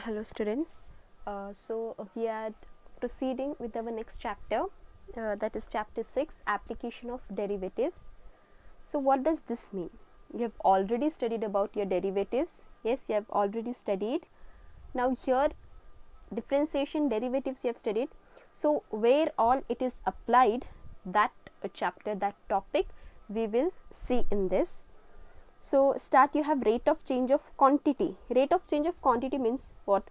Hello students. We are proceeding with our next chapter, that is chapter 6, application of derivatives. So what does this mean? You have already studied about your derivatives. Yes, you have already studied. Now here differentiation, derivatives you have studied. So where all it is applied, that chapter, that topic we will see in this. So start, you have rate of change of quantity. Rate of change of quantity means what?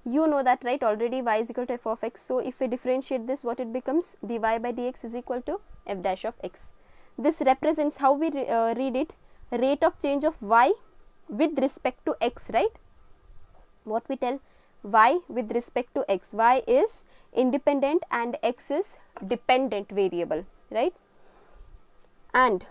You know that, right? Already y is equal to f of x. So if we differentiate this, what it becomes? dy by dx is equal to f dash of x. This represents, how we read it, rate of change of y with respect to x, right? What we tell? Y with respect to x. Y is independent and x is dependent variable, right? And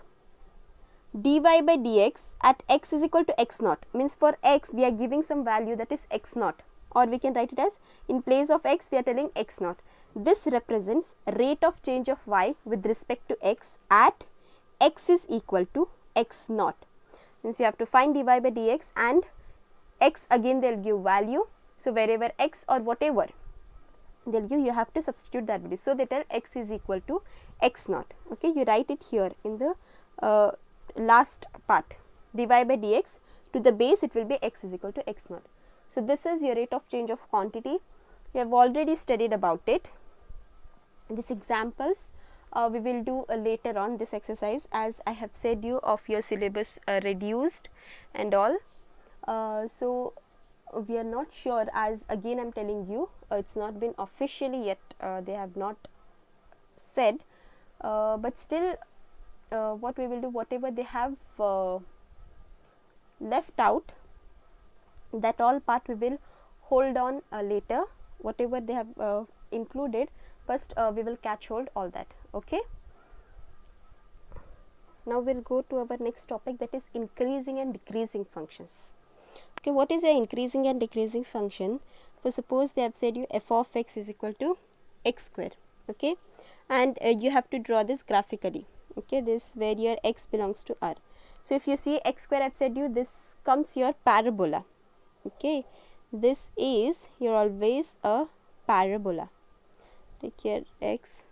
dy by dx at x is equal to x naught, means for x we are giving some value, that is x naught, or we can write it as, in place of x we are telling x naught. This represents rate of change of y with respect to x at x is equal to x naught. Means you have to find dy by dx and x, again they will give value. So wherever x or whatever they will give, you have to substitute that value. So they tell x is equal to x naught. Okay, you write it here in the last part, dy by dx to the base it will be x is equal to x naught. So this is your rate of change of quantity. We have already studied about it. These examples we will do later on, this exercise, as I have said you of your syllabus reduced and all. So we are not sure, as again I am telling you, it's not been officially yet, they have not said, but still what we will do, whatever they have left out, that all part we will hold on later. Whatever they have included, first we will catch hold all that. Okay, now we will go to our next topic, that is increasing and decreasing functions. Okay, what is a increasing and decreasing function? For suppose they have said you f of x is equal to x square, okay, and you have to draw this graphically. Okay, this where your x belongs to r. So if you see x square, I have said you this comes your parabola. Okay, this is your always a parabola. Take here x,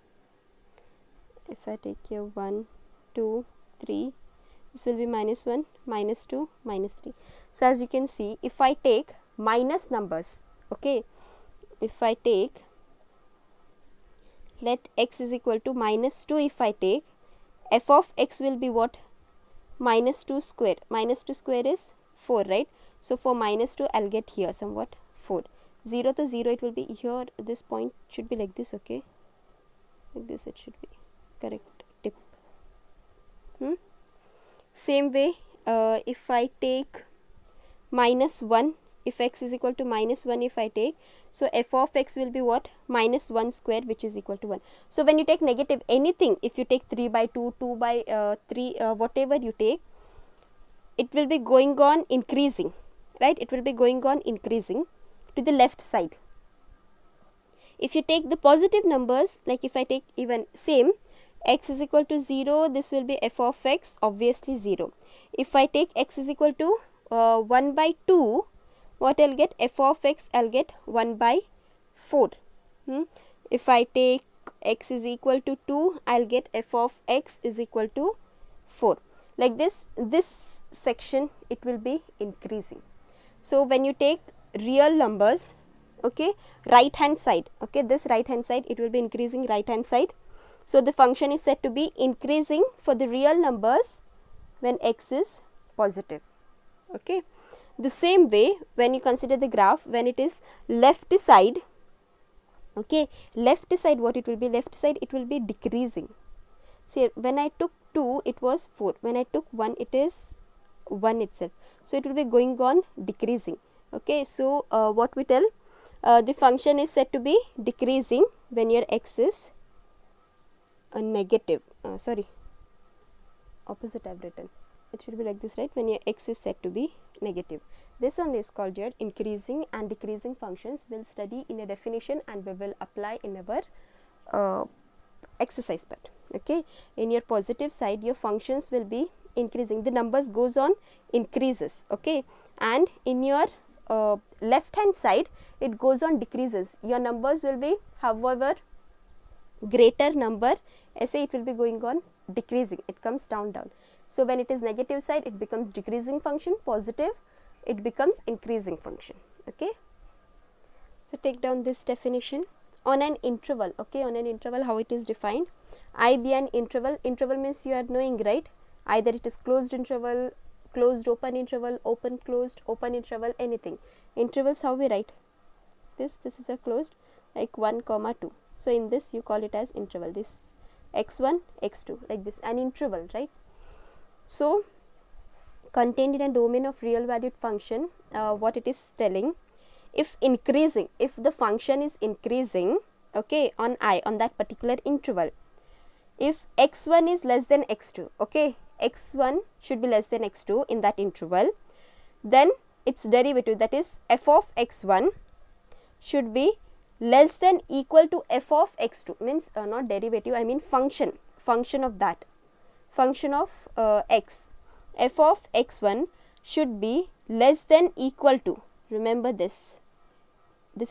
if I take here 1, 2, 3, this will be minus 1, minus 2, minus 3. So as you can see, if I take minus numbers, okay, if I take, let x is equal to minus 2, if I take, f of x will be what? Minus 2 square. Minus 2 square is 4, right? So for minus 2 I will get here somewhat 4. 0 to 0 it will be here, this point should be like this, okay, like this it should be correct tip. Same way, if I take minus 1, if x is equal to minus 1, if I take, so f of x will be what? Minus 1 square, which is equal to 1. So when you take negative anything, if you take 3 by 2, 2 by 3, whatever you take, it will be going on increasing, right? It will be going on increasing to the left side. If you take the positive numbers, like if I take even same, x is equal to 0, this will be f of x, obviously 0. If I take x is equal to 1 by 2, what I will get? F of x I will get 1 by 4. If I take x is equal to 2, I will get f of x is equal to 4. Like this section it will be increasing. So when you take real numbers, okay, right hand side, okay, this right hand side it will be increasing, right hand side. So the function is said to be increasing for the real numbers when x is positive. Okay, the same way when you consider the graph, when it is left side, okay, left side, what it will be? Left side it will be decreasing. See, when I took 2 it was 4, when I took 1 it is 1 itself. So it will be going on decreasing. Okay, so what we tell, the function is said to be decreasing when your x is a negative, sorry, opposite I have written, it should be like this, right? When your x is said to be negative. This one is called your increasing and decreasing functions. We will study in a definition and we will apply in our exercise part. Okay, in your positive side your functions will be increasing, the numbers goes on increases, okay, and in your left hand side, it goes on decreases. Your numbers will be, however greater number, ऐसे it will be going on decreasing, it comes down. So when it is negative side, it becomes decreasing function, positive it becomes increasing function. Okay, so take down this definition. On an interval, okay, on an interval, how it is defined? I be an interval. Interval means you are knowing, right? Either it is closed interval, closed open interval, open closed, open interval, anything. Intervals, how we write? This is a closed, like 1 comma 2. So in this you call it as interval. This x1 x2, like this, an interval, right? So contained in a domain of real valued function, what it is telling, if increasing, if the function is increasing, okay, on I, on that particular interval, if x1 is less than x2, okay, x1 should be less than x2 in that interval, then its derivative, that is f of x1, should be less than equal to f of x2, means not derivative, I mean function of that, function of x, f of x1 should be less than equal to, remember this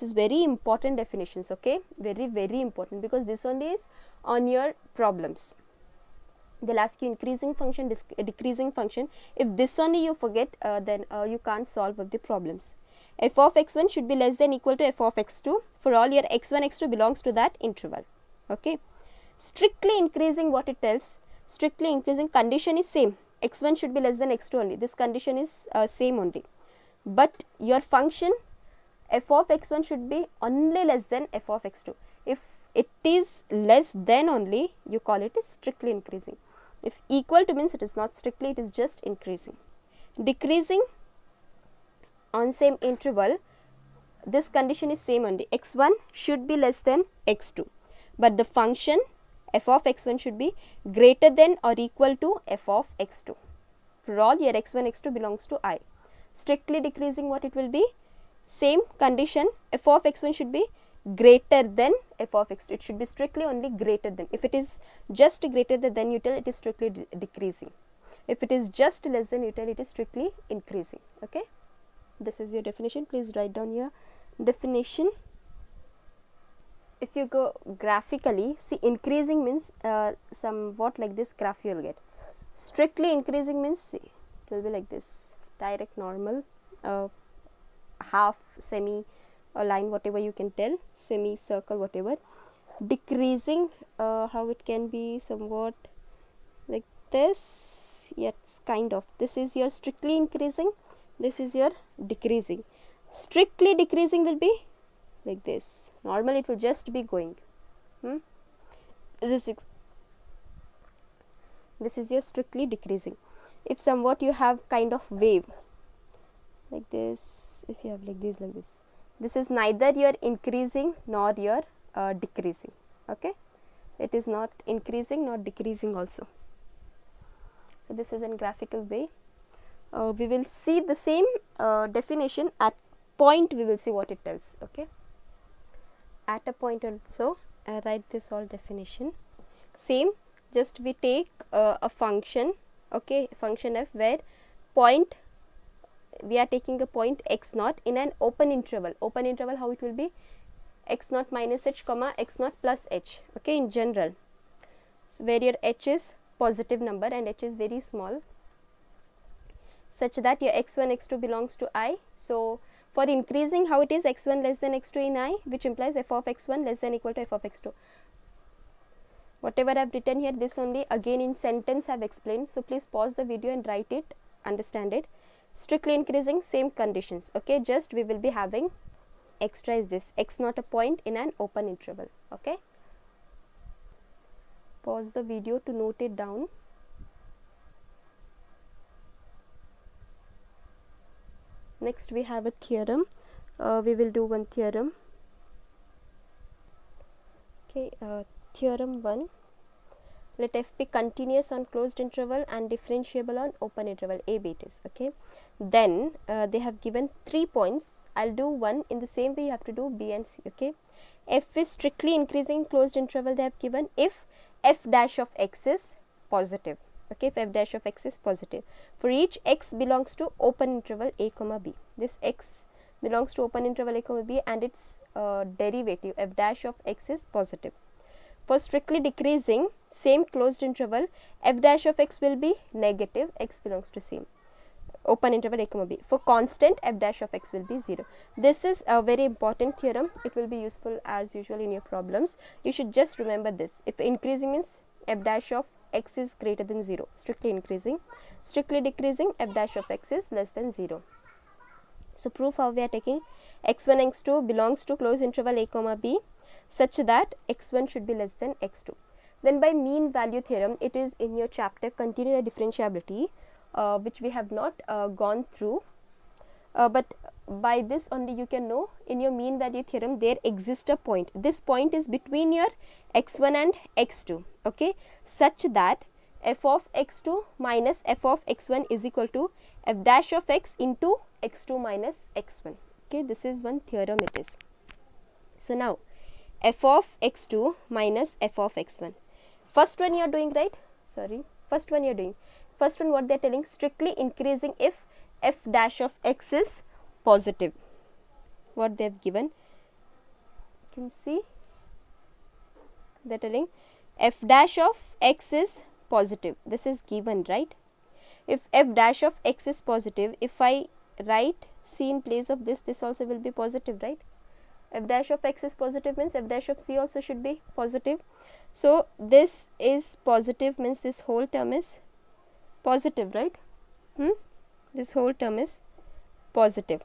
is very important definitions, okay, very important, because this only is on your problems. They'll ask you increasing function, decreasing function. If this only you forget, then you can't solve of the problems. F of x1 should be less than equal to f of x2 for all your x1 x2 belongs to that interval. Okay, strictly increasing, what it tells, strictly increasing, condition is same, x1 should be less than x2 only, this condition is same only, but your function f of x1 should be only less than f of x2. If it is less than only, you call it strictly increasing. If equal to means it is not strictly, it is just increasing. Decreasing on same interval, this condition is same only, x1 should be less than x2, but the function f of x1 should be greater than or equal to f of x2 for all your x1 x2 belongs to I. Strictly decreasing, what it will be, same condition, f of x1 should be greater than f of x2, it should be strictly only greater than. If it is just greater than, then you tell it is strictly decreasing. If it is just less than, you tell it is strictly increasing. Okay, this is your definition. Please write down your definition. If you go graphically, see, increasing means somewhat like this graph you will get. Strictly increasing means, see, it will be like this, direct, normal, half, semi, a line, whatever you can tell, semi, circle, whatever. Decreasing, how it can be somewhat like this, yes, kind of. This is your strictly increasing, this is your decreasing. Strictly decreasing will be like this, normal it will just be going. This is your strictly decreasing. If somewhat you have kind of wave like this, if you have like this, this is neither your increasing nor your decreasing. Okay, it is not increasing nor decreasing also. So this is in graphical way. We will see the same definition at point, we will see what it tells. Okay, at a point also write this all definition. Same, just we take a function, okay, function f, where point, we are taking a point x naught in an open interval. Open interval, how it will be, x naught minus h comma x naught plus h. Okay, in general, so where your h is positive number and h is very small, such that your x1 x2 belongs to I. So for increasing, how it is, x1 less than x2 in I, which implies f of x1 less than equal to f of x2. Whatever I have written here, this only again in sentence I have explained. So please pause the video and write it, understand it. Strictly increasing, same conditions. Okay, just we will be having extra is this, x not a point in an open interval. Okay, pause the video to note it down. Next we have a theorem. We will do one theorem. Okay, theorem 1. Let f be continuous on closed interval and differentiable on open interval, a, b it is. Okay, then they have given 3 points. I'll do one in the same way you have to do b and c. Okay, f is strictly increasing closed interval they have given if f dash of x is positive. Okay, if f dash of x is positive for each x belongs to open interval a comma b. This x belongs to open interval a comma b and its derivative f dash of x is positive. For strictly decreasing same closed interval, f dash of x will be negative, x belongs to same open interval a comma b. For constant, f dash of x will be 0. This is a very important theorem. It will be useful as usual in your problems. You should just remember this. If increasing means f dash of x is greater than 0, strictly increasing. Strictly decreasing, f dash of x is less than 0. So proof how we are taking x1 x2 belongs to closed interval a comma b such that x1 should be less than x2. Then by mean value theorem, it is in your chapter continuous differentiability, which we have not gone through, but by this only you can know in your mean value theorem there exists a point. This point is between your x1 and x2, okay, such that f of x2 minus f of x1 is equal to f dash of x into x2 minus x1. Okay, this is one theorem it is. So now f of x2 minus f of x1. First one you are doing, right? Sorry, first one you are doing. First one what they are telling, strictly increasing if f dash of x is positive. What they have given, you can see they are telling f dash of x is positive. This is given, right? If f dash of x is positive, if I write c in place of this, this also will be positive, right? F dash of x is positive means f dash of c also should be positive. So this is positive means this whole term is positive, right? This whole term is positive.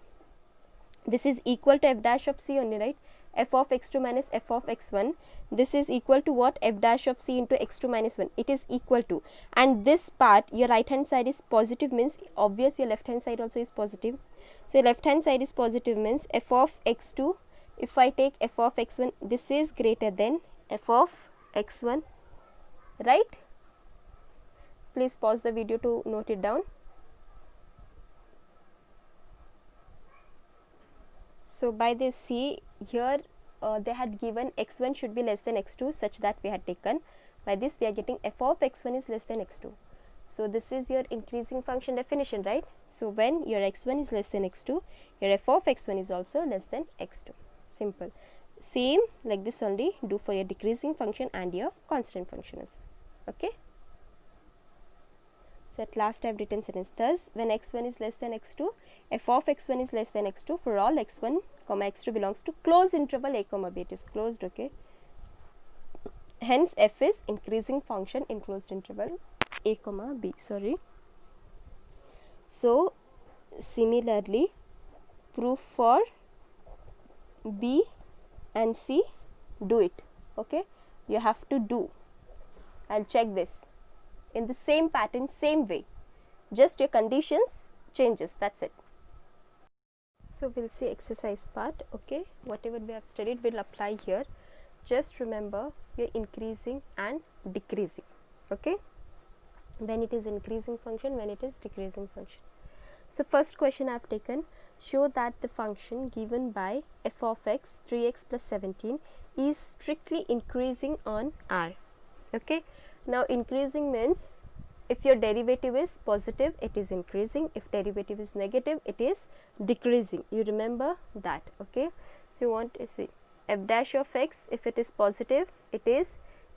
This is equal to f dash of c only, right? F of x2 minus f of x1. This is equal to what? F dash of c into x2 minus 1. It is equal to, and this part your right hand side is positive means obvious your left hand side also is positive. So your left hand side is positive means f of x2, if I take f of x1, this is greater than f of x1, right? Please pause the video to note it down. So by this, see here they had given x1 should be less than x2 such that we had taken. By this we are getting f of x1 is less than x2. So this is your increasing function definition, right? So when your x1 is less than x2, your f of x1 is also less than x2. Simple. Same like this only do for your decreasing function and your constant function also. Okay. So at last I have written sentence, thus when x1 is less than x2, f of x1 is less than x2 for all x1 comma x2 belongs to closed interval a comma b. It is closed, okay. Hence f is increasing function in closed interval a comma b. Sorry. So similarly, proof for b and c, do it, okay. You have to do. I'll check this in the same pattern, same way, just your conditions changes, that's it. So we'll see exercise part, okay. Whatever we have studied will apply here. Just remember you're increasing and decreasing, okay, when it is increasing function, when it is decreasing function. So first question I have taken, show that the function given by f of x 3x plus 17 is strictly increasing on R, okay. Now increasing means if your derivative is positive, it is increasing. If derivative is negative, it is decreasing. You remember that, okay. If you want to see f dash of x, if it is positive, it is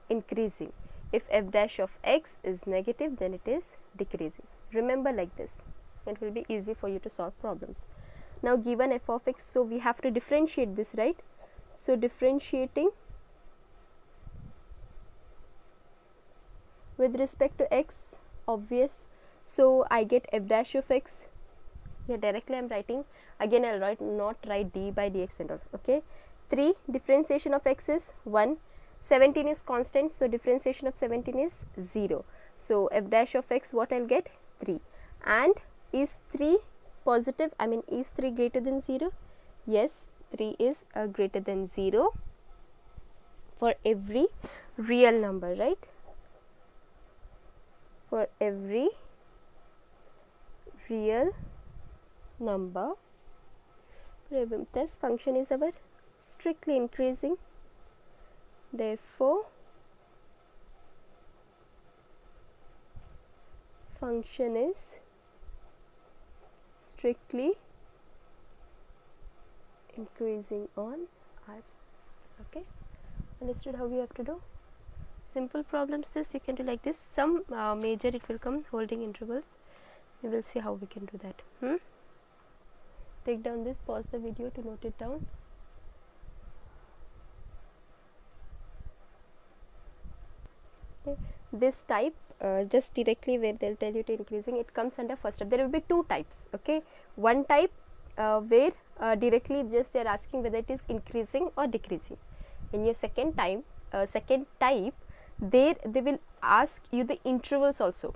increasing. If f dash of x is negative, then it is decreasing. Remember like this. It will be easy for you to solve problems. Now given f of x, so we have to differentiate this, right? So differentiating with respect to x, obvious. So I get f dash of x. Here directly I am writing. Again I will not write d by dx and all. Okay. 3 differentiation of x is 1. 17 is constant. So differentiation of 17 is 0. So f dash of x, what I will get? 3. And is 3 positive? I mean, is 3 greater than 0? Yes, 3 is greater than 0 for every real number, right? For every real number, this function is our strictly increasing. Therefore, function is strictly increasing on r. Okay, understood how you have to do? Simple problems this you can do like this. Some major it will come holding intervals. We will see how we can do that. Take down this, pause the video to note it down. Okay. This type just directly where they'll tell you to increasing, it comes under first type. There will be two types. Okay, one type where directly just they are asking whether it is increasing or decreasing. In your second type, there they will ask you the intervals also,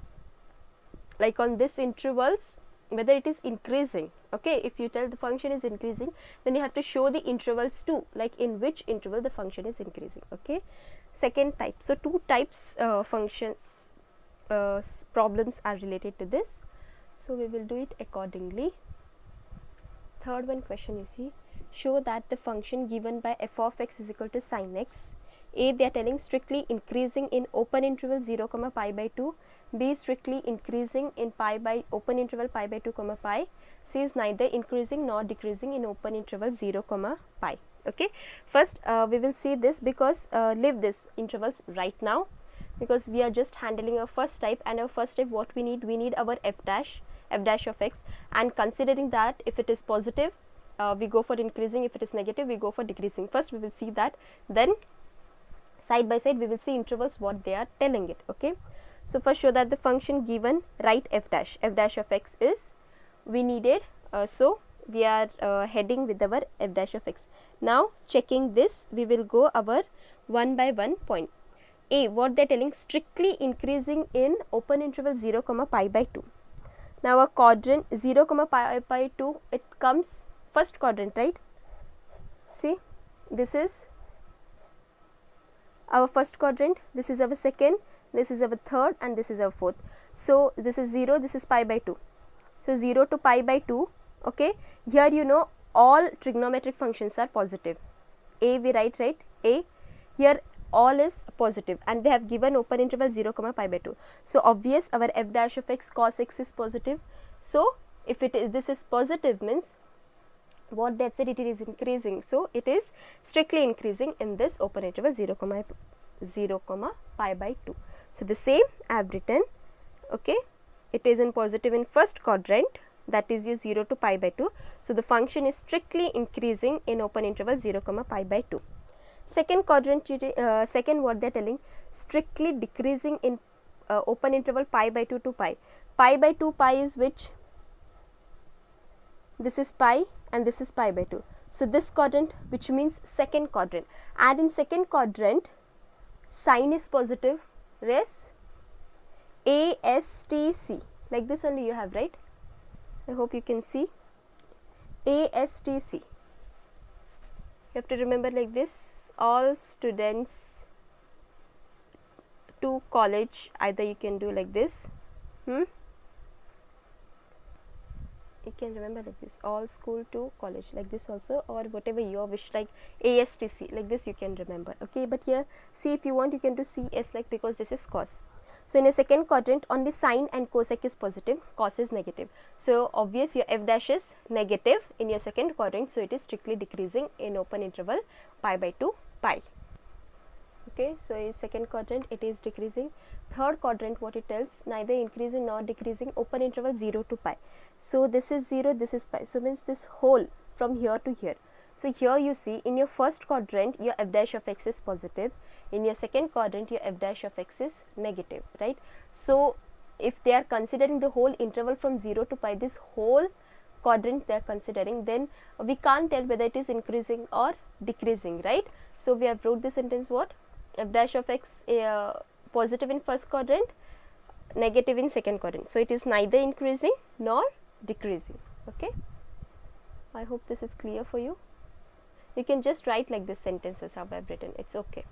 like on this intervals whether it is increasing. Okay, if you tell the function is increasing, then you have to show the intervals too, like in which interval the function is increasing. Okay, second type. So two types functions problems are related to this, so we will do it accordingly. Third one question, you see, show that the function given by f of x is equal to sin x. A, they are telling strictly increasing in open interval 0 comma pi by 2. B, strictly increasing in pi by open interval pi by 2 comma pi. C is neither increasing nor decreasing in open interval 0 comma pi. Okay, first we will see this, because leave this intervals right now, because we are just handling our first type, and our first type what we need our f dash of x, and considering that if it is positive we go for increasing, if it is negative we go for decreasing. First we will see that, then side by side we will see intervals what they are telling it. Okay, so first show that the function given, write f dash of x is we needed, so we are heading with our f dash of x. Now checking this, we will go our one by one point. A, what they are telling, strictly increasing in open interval 0 comma pi by 2. Now a quadrant 0 comma pi by 2, it comes first quadrant, right? See, this is our first quadrant, this is our second, this is our third, and this is our fourth. So this is 0, this is pi by 2. So 0 to pi by 2. Okay, here you know all trigonometric functions are positive. A we write, right? A, here all is positive, and they have given open interval 0 comma pi by 2. So obvious our f dash of x cos x is positive. So if it is, this is positive, means what they have said, it is increasing. So it is strictly increasing in this open interval 0 comma pi by 2. So the same I have written. Okay, it is in positive in first quadrant, that is you 0 to pi by 2. So the function is strictly increasing in open interval 0 comma pi by 2. Second quadrant, second what they are telling, strictly decreasing in open interval pi by 2 to pi. Pi by 2, pi is which? This is pi and this is pi by 2. So this quadrant, which means second quadrant, and in second quadrant sign is positive, res ASTC, like this only you have, right? I hope you can see ASTC. You have to remember like this. All students to college, either you can do like this. You can remember like this, all school to college, like this also, or whatever your wish, like ASTC, like this you can remember. Okay, but here see, if you want you can do CS, like, because this is cos. So in a second quadrant only sine and cosec is positive, cos is negative. So obvious your f dash is negative in your second quadrant, so it is strictly decreasing in open interval pi by 2 pi. Okay, so in second quadrant it is decreasing. Third quadrant what it tells, neither increasing nor decreasing, open interval 0 to pi. So this is 0, this is pi, so means this whole from here to here. So here you see, in your first quadrant your f dash of x is positive, in your second quadrant your f dash of x is negative, right? So if they are considering the whole interval from 0 to pi, this whole quadrant they are considering, then we can't tell whether it is increasing or decreasing, right? So we have wrote this sentence, what? F dash of x positive in first quadrant, negative in second quadrant. So it is neither increasing nor decreasing. Okay, I hope this is clear for you. You can just write like this sentences how I have written, it's okay.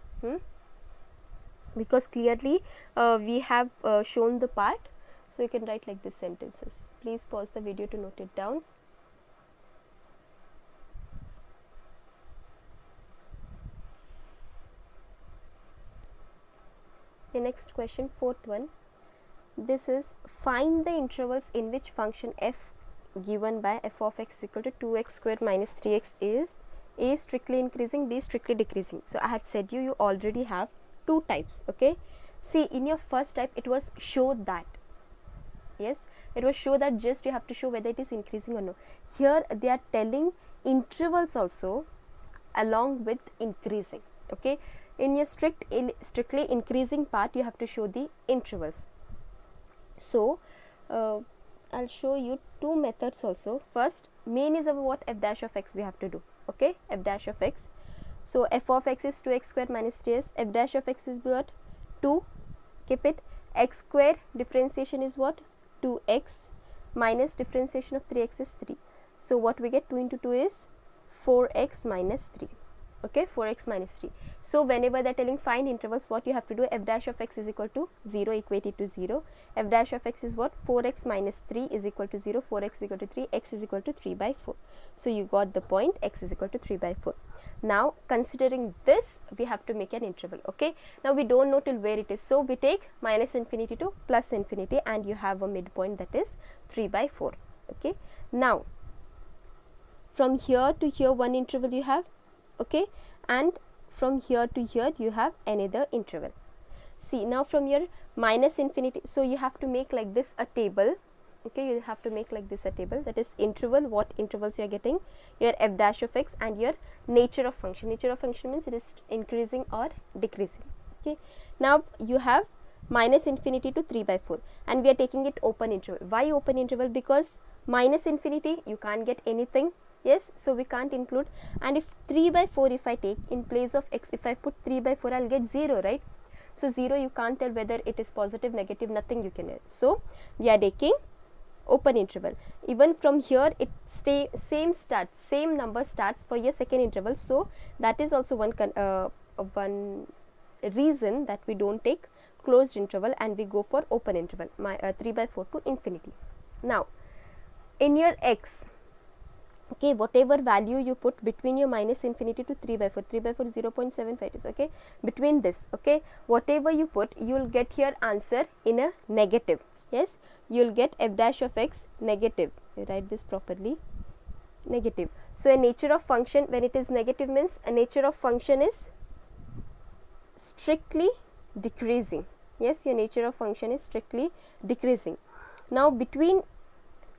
Because clearly we have shown the part, so you can write like this sentences. Please pause the video to note it down. The next question, fourth one, this is find the intervals in which function f given by f of x equal to 2x squared minus 3x is A is strictly increasing, B is strictly decreasing. So I had said you already have two types. Okay, see, in your first type it was show that, yes, it was show that, just you have to show whether it is increasing or no. Here they are telling intervals also along with increasing. Okay, in your strictly increasing part you have to show the intervals. So I'll show you two methods also. First, main is our what, f dash of x we have to do. Okay, f dash of x. So f of x is 2x squared minus 3s. F dash of x is what, 2. Keep it. X square differentiation is what, 2x, minus differentiation of 3x is 3. So what we get, 2 into 2 is 4x minus 3. Okay, 4x minus 3. So whenever they are telling find intervals, what you have to do, f dash of x is equal to 0, equate it to 0. F dash of x is what, 4x minus 3 is equal to 0, 4x is equal to 3, x is equal to 3 by 4. So you got the point, x is equal to 3 by 4. Now considering this, we have to make an interval. Okay, now we don't know till where it is, so we take minus infinity to plus infinity, and you have a midpoint, that is 3 by 4. Okay, now from here to here one interval you have. Okay, and from here to here you have another interval. See, now from your minus infinity, so you have to make like this a table. Okay, you have to make like this a table, that is interval, what intervals you are getting, your f dash of x and your nature of function. Nature of function means it is increasing or decreasing. Okay, now you have minus infinity to 3 by 4, and we are taking it open interval. Why open interval? Because minus infinity you can't get anything. Yes, so we can't include, and if 3 by 4 if I take in place of x, if I put 3 by 4 I'll get 0, right? So 0 you can't tell whether it is positive, negative, nothing you can tell. So we are taking open interval. Even from here it same number starts for your second interval. So that is also one reason that we don't take closed interval and we go for open interval, 3 by 4 to infinity. Now in your x, okay, whatever value you put between your minus infinity to 3 by 4, 3 by 4 is 0.75 is, okay, between this, okay, whatever you put, you will get your answer in a negative. Yes, you will get f dash of x negative. You write this properly, negative. So a nature of function, when it is negative, means a nature of function is strictly decreasing. Yes, your nature of function is strictly decreasing. Now between,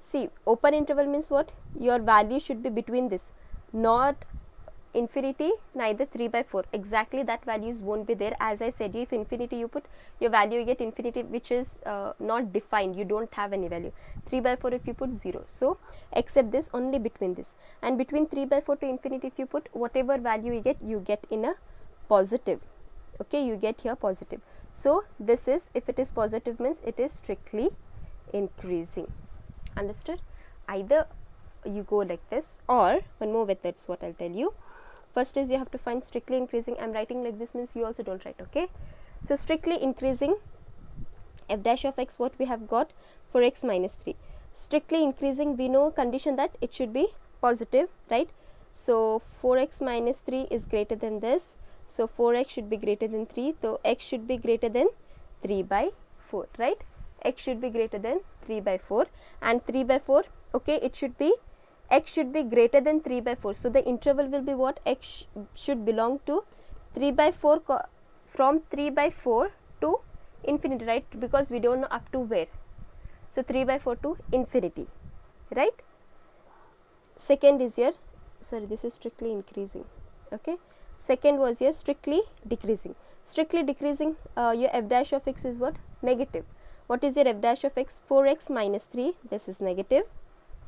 see, open interval means what, your value should be between this, not infinity, neither 3 by 4, exactly that values won't be there. As I said, if infinity you put, your value you get infinity which is not defined, you don't have any value. 3 by 4 if you put 0, so except this, only between this, and between 3 by 4 to infinity if you put, whatever value you get in a positive. Okay, you get here positive. So this is, if it is positive means it is strictly increasing. Understood? Either you go like this, or one more method is what I'll tell you. First is you have to find strictly increasing. I'm writing like this means you also don't write. Okay, so strictly increasing, f dash of x, what we have got, 4x minus 3. Strictly increasing, we know condition that it should be positive, right? So 4x minus 3 is greater than this, so 4x should be greater than 3, so x should be greater than 3 by 4, right? X should be greater than 3 by 4, and 3 by 4, okay, it should be, x should be greater than 3 by 4. So the interval will be what, x should belong to 3 by 4, from 3 by 4 to infinity, right? Because we don't know up to where. So 3 by 4 to infinity, right? Second is your, sorry, this is strictly increasing. Okay, second was your strictly decreasing. Strictly decreasing, your f dash of x is what, negative. What is your f dash of x? 4x minus 3, this is negative.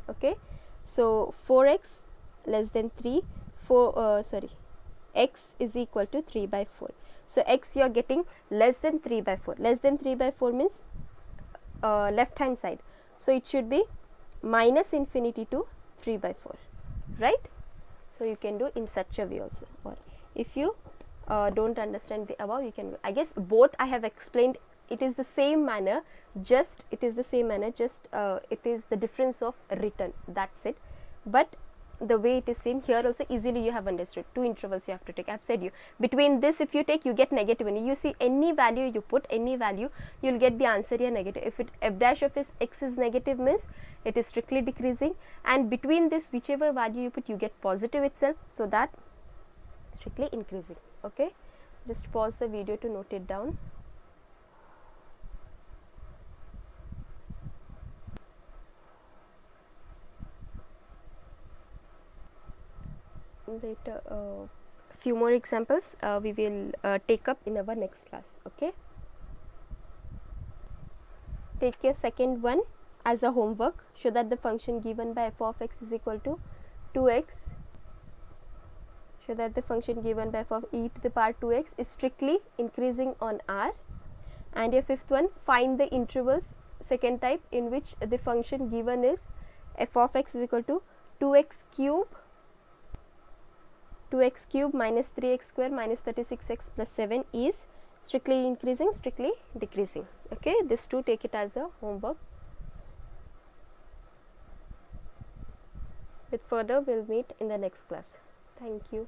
Okay, so 4x less than 3, x is equal to 3 by 4. So x you are getting less than 3 by 4. Less than 3 by 4 means left hand side. So it should be minus infinity to 3 by 4, right? So you can do in such a way also. Or if you don't understand the above, you can, I guess both I have explained. It is the same manner, just it is the difference of written, that's it. But the way it is same here also easily you have understood. Two intervals you have to take. I have said you between this, if you take, you get negative only. You see any value you put, any value, you will get the answer here negative. If it f dash of x is negative means it is strictly decreasing, and between this whichever value you put you get positive itself, so that strictly increasing. Okay, just pause the video to note it down. Later few more examples we will take up in our next class. Okay, take your second one as a homework. Show that the function given by f of x is equal to 2x. Show that the function given by f of e to the power 2x is strictly increasing on R. And your fifth one, find the intervals, second type, in which the function given is f of x is equal to 2x cube minus 3x square minus 36x plus 7 is strictly increasing, strictly decreasing. Okay, this too take it as a homework. With further, we'll meet in the next class. Thank you.